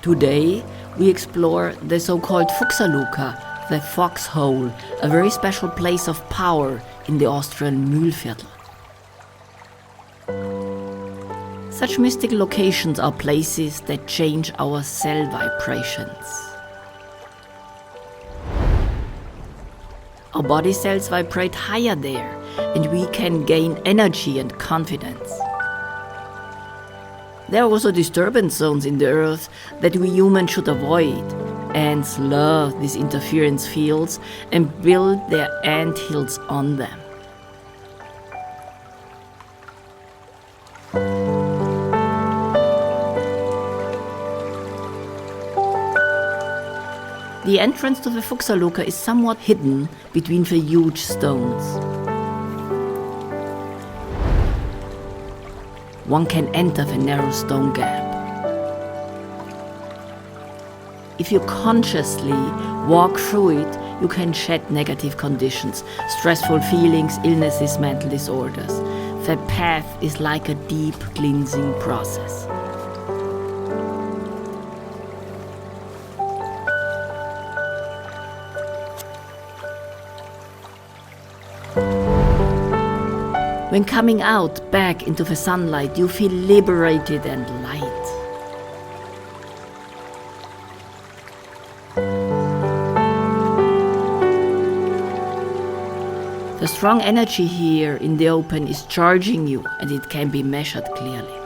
Today, we explore the so-called Fuchsaluka, the foxhole, a very special place of power in the Austrian Mühlviertel. Such mystic locations are places that change our cell vibrations. Our body cells vibrate higher there, and we can gain energy and confidence. There are also disturbance zones in the earth that we humans should avoid. Ants love these interference fields and build their ant hills on them. The entrance to the Fuchsaluka is somewhat hidden between the huge stones. One can enter the narrow stone gap. If you consciously walk through it, you can shed negative conditions, stressful feelings, illnesses, mental disorders. The path is like a deep cleansing process. When coming out back into the sunlight, you feel liberated and light. The strong energy here in the open is charging you, and it can be measured clearly.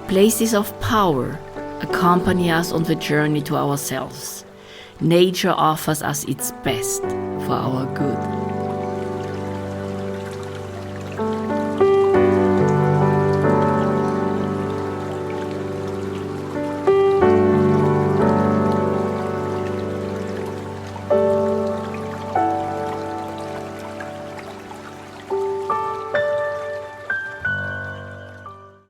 Places of power accompany us on the journey to ourselves. Nature offers us its best for our good.